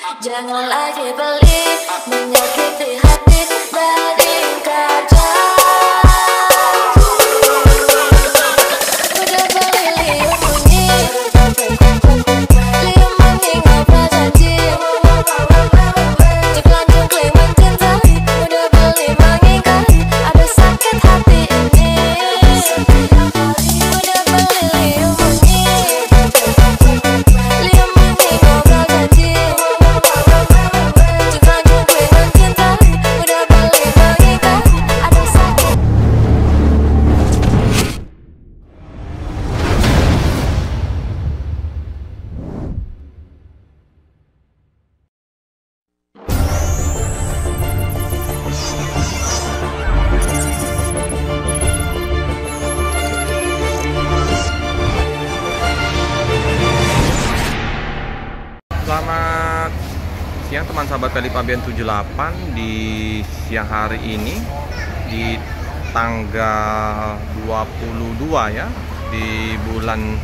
Jangan lagi pelit, menyakiti hati dari kaca. Udah beli liuk bunyi, liuk bunyi ngobrol janji. Ciklan cikling mencintai, udah beli mengingkari, ada sakit hati ini. Udah beli liuk bunyi, liuk bunyi ngobrol janji. Ciklan cikling mencintai, udah beli mengingkari, ada sakit. Selamat siang teman sahabat Peli Pabean 78. Di siang hari ini di tanggal 22 ya, di bulan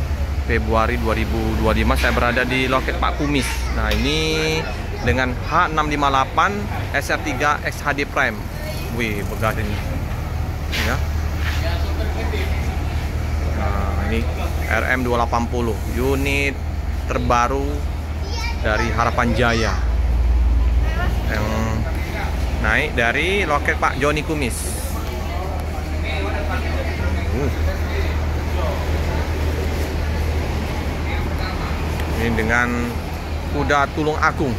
Februari 2025 saya berada di loket Pak Kumis. Nah, ini dengan H658 SR3 XHD Prime. Wih, begah ini ya. Nah, ini RM280 unit terbaru dari Harapan Jaya yang naik dari loket Pak Joni Kumis. Ini dengan kuda tulung agung.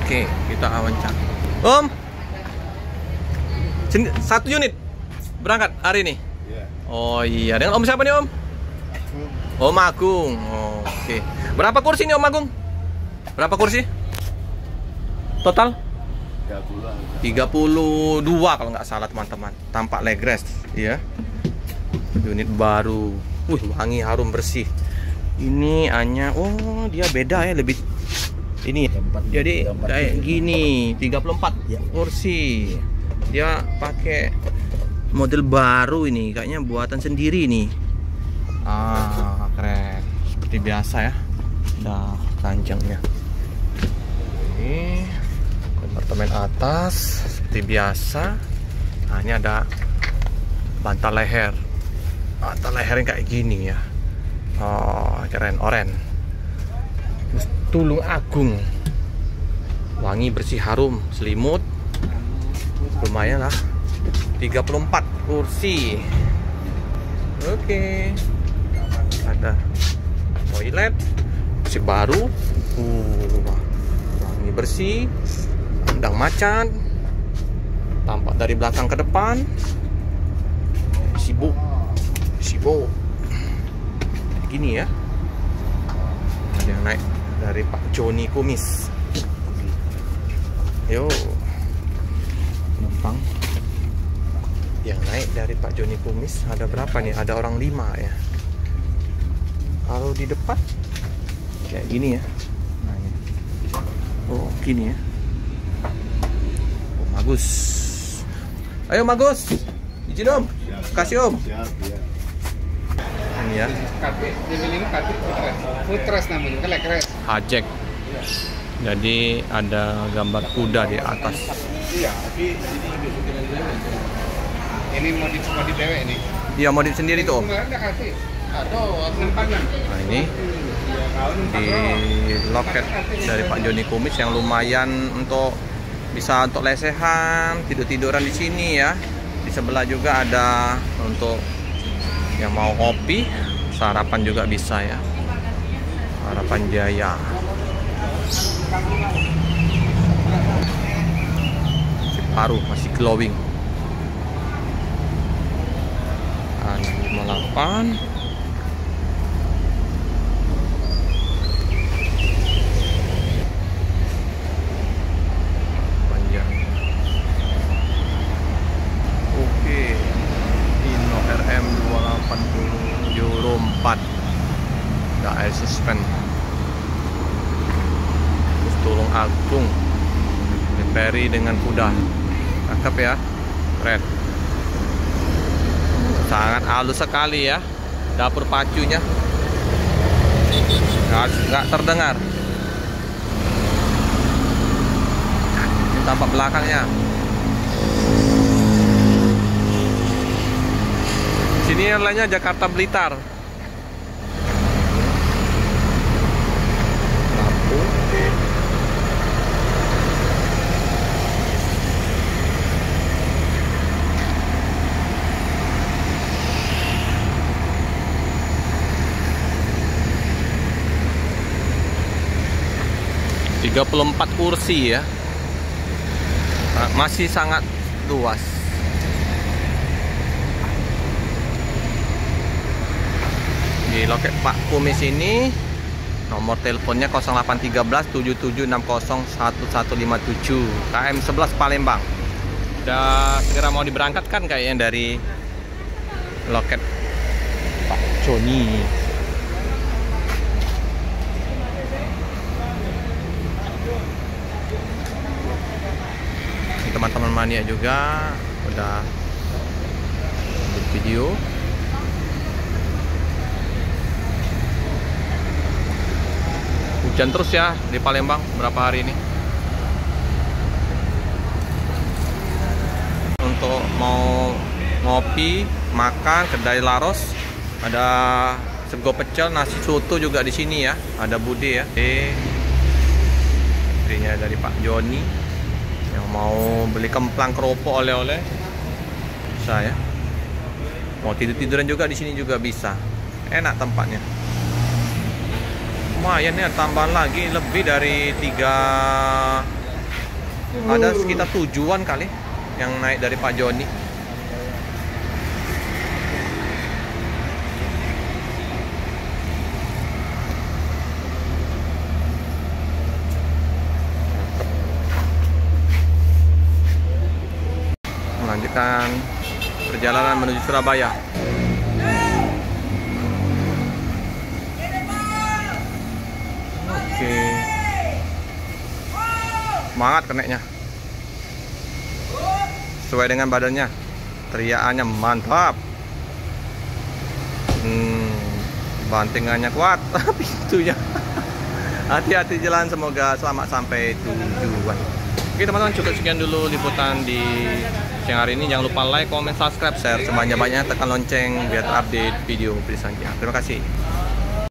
Oke, kita wawancara. Om, satu unit berangkat hari ini. Oh iya, dengan Om siapa nih Om? Om Agung. Oh, oke. Berapa kursi nih Om Agung? Berapa kursi? Total? 32 kalau nggak salah teman-teman. Tampak leg rest, ya. Unit baru. Wangi, harum, bersih. Ini hanya, oh dia beda ya, lebih ini. Jadi kayak gini, 34 kursi. Dia pakai model baru ini, kayaknya buatan sendiri nih. Ah, keren. Seperti biasa ya. Nah, ranjangnya. Ini kompartemen atas seperti biasa. Nah, ini ada bantal leher. Bantal lehernya kayak gini ya. Oh, keren, oren. Tulung agung. Wangi, bersih, harum, selimut. Lumayan lah. 34 kursi. Oke. Ada toilet masih baru, wangi, bersih, endang macan, tampak dari belakang ke depan, sibuk gini ya. Ada yang naik dari Pak Joni Kumis. Yo, numpang yang naik dari Pak Joni Kumis ada berapa nih? Ada orang 5 ya. Kalau di depan kayak gini ya. Nah, ini. Oh, gini ya. Oh, bagus. Ayo Bagus. Izin Om. Kasih Om. Ini ya. Footrest namanya, kan leg rest. Hajek. Jadi ada gambar kuda di atas. Iya, tapi ini modif dewe ini. Iya, modif sendiri tuh Om. Kemarin udah kasih. Aduh, 646. Nah, ini di loket dari Pak Joni Kumis yang lumayan untuk bisa untuk lesehan, tidur-tiduran di sini ya. Di sebelah juga ada untuk yang mau kopi, sarapan juga bisa ya. Harapan Jaya. Paru masih glowing. 58. Ada air suspen, terus tulung agung, reperi dengan kuda, cakep ya, keren, sangat halus sekali ya, dapur pacunya nggak terdengar, tampak belakangnya. Sini lainnya Jakarta Blitar. Lampu. Tiga 34 kursi ya. Masih sangat luas. Di loket Pak Kumis ini nomor teleponnya 0813 7760 1157 KM 11 Palembang. Udah segera mau diberangkatkan kayaknya dari loket Pak Joni. Teman-teman mania juga udah video. Hujan terus ya di Palembang berapa hari ini. Untuk mau ngopi, makan kedai Laros, ada sego pecel, nasi soto juga di sini ya. Ada Bude ya. Istrinya dari Pak Joni. Yang mau beli kemplang keropok oleh-oleh bisa ya. Mau tidur-tiduran juga di sini juga bisa. Enak tempatnya. Lumayan ya, tambahan lagi lebih dari 3, ada sekitar 7-an kali yang naik dari Pak Joni. Melanjutkan perjalanan menuju Surabaya. Oke. Semangat keneknya. Sesuai dengan badannya. Teriakannya mantap. Bantingannya kuat. Pintunya. Hati-hati jalan, semoga selamat sampai tujuan. Oke teman-teman, cukup sekian dulu liputan di siang hari ini. Jangan lupa like, comment, subscribe, share sebanyak-banyaknya, tekan lonceng biar terupdate video selanjutnya. Terima kasih.